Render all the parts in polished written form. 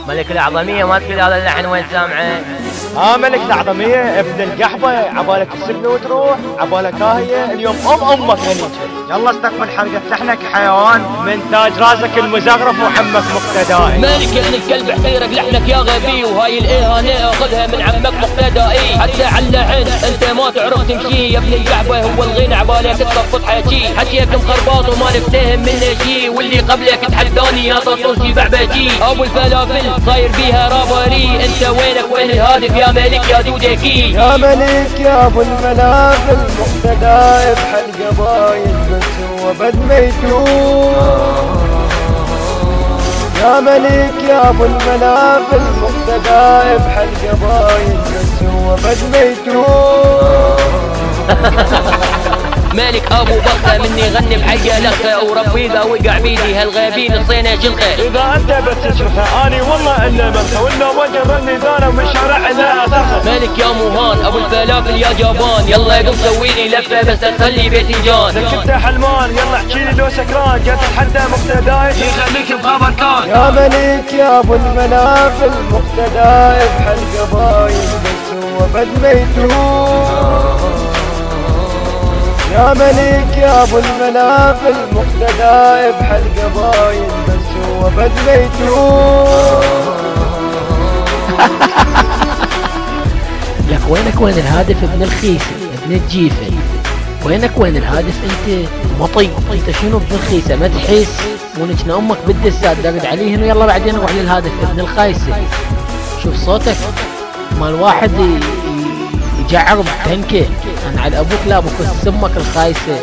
ملك الأعظمية ما تقول هذا اللحن وين سامعه؟ ملك الأعظمية ابن القحبة، عبالك تسبني وتروح، عبالك هي اليوم أمك هنيك. يلا استقبل حرقة لحنك حيوان من تاج راسك المزغرف وحمك مقتدائي. مالك يا ابن الكلب احترق لحنك يا غبي، وهاي الإهانة اخذها من عمك مقتدائي. حتى على اللحن انت ما تعرف تمشي يا ابن القحبة، هو الغنى عبالك تلفظ حكي، حكيك مخرباط وما نفتهم منه شي، واللي قبلك تحداني يا طرطوسي بعبجي. ابو الفلافل صاير بيها رابري، انت وينك وين الهادف يا ملك يا دودكي؟ يا ملك يا ابو الملافل مقتدائي بحل قبايل بس هو بد ما يتوب. يا ملك يا ابو الملافل مقتدائي بحل قبايل بس هو بد ما يتوب. مالك ابو بطه مني غني بحقه لخه، وربي اذا وقع بيدي هالغابين الصينه شلخه. اذا انت بتشرخه اني والله انه منسى، ولا وجه رني دانا من شارع لا اسخه. مالك يا موهان ابو الفلافل يا جابان، يلا قم سويني لفه بس تخلي باذنجان. كنت حلمان يلا احكي لي لو سكران، جات اتحدى مقتدائي يخليك بخبر كان. يا ملك يا ابو الملافل مقتدائي بحل قبايل بس هو بد ما يتوب. يا ملك يا ابو الملافل مقتدائي بحل قبايل بس هو بد ما يتوب. لك وينك وين الهادف ابن الخيسه ابن الجيفه؟ وينك وين الهادف انت مطي؟ انت شنو ابن الخيسه ما تحس؟ ونجنا امك بالدسات دقد عليهن ويلا بعدين نروح للهادف ابن الخايسه. شوف صوتك مال واحد يجعر بتنكه. انا على ابوك لا ابوك سمك الخايسه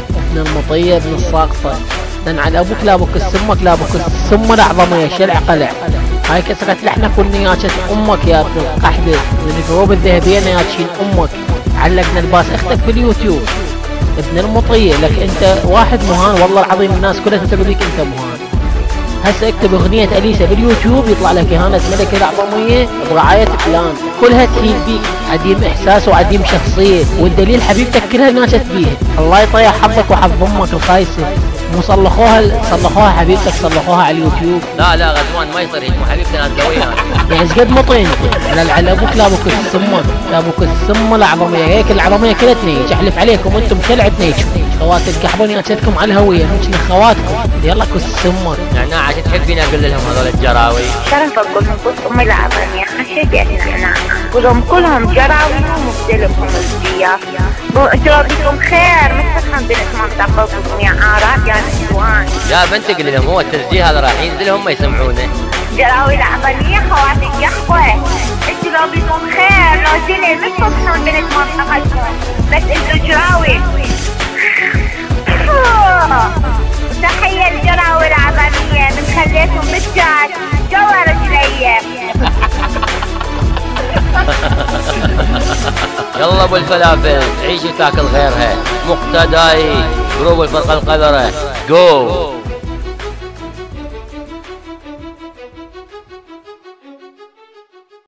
ابن المطيه ابن الساقطه. انا على ابوك لا ابوك سمك لا ابوك السم الاعظميه شلع قلع. هاي كسرت لحنك والنياشة امك يا ابن القحبه من القروب الذهبيه نياشين امك. علقنا الباس اختك باليوتيوب ابن المطيه. لك انت واحد مهان والله العظيم الناس كلها تنتبه ليك انت مهان. هسه اكتب اغنية اليسا باليوتيوب يطلع لك اهانة ملك الاعظمية برعاية فلان، كلها تهين بيك، عديم احساس وعديم شخصية، والدليل حبيبتك كلها ناشت بيها. الله يطيح حظك وحظ امك الخايسة. مو صلخوها حبيبتك صلخوها على اليوتيوب. لا غزوان ما يصير هيك، مو حبيبتي انا اسويها. يعني ايش قد مطين على ابوك لا ابوك السمك لا ابوك السم الاعظمية. هيك العظمية كلها تنيج. احلف عليكم انتم شلع تنيجكم. خوات القحبون ياتشتكم على الهوية مش خواتكم. يلا كل السمك. نعناع عشان تحبين اقول لهم هذول الجراوي. شرف اقول لهم قص امي العظمية خشيت نعناع، قولهم كلهم جراوي ومبدلهم الزياف. اشربكم خير مثلكم بنت منطقتكم يا عارات يا نسوان. يا بنت قل لهم هو التسجيل هذا راح ينزل هم يسمعونه. جراوي العظمية خواتي القحبة اشربكم خير لو زين مثلكم بنت منطقتكم، بس انتو جراوي. تحية الجراوي العظمية من خليتهم بالشات جوا رجلي. يلا ابو الفلافل عيش وتاكل غيرها. مقتدائي جروب الفرقة القذرة جو.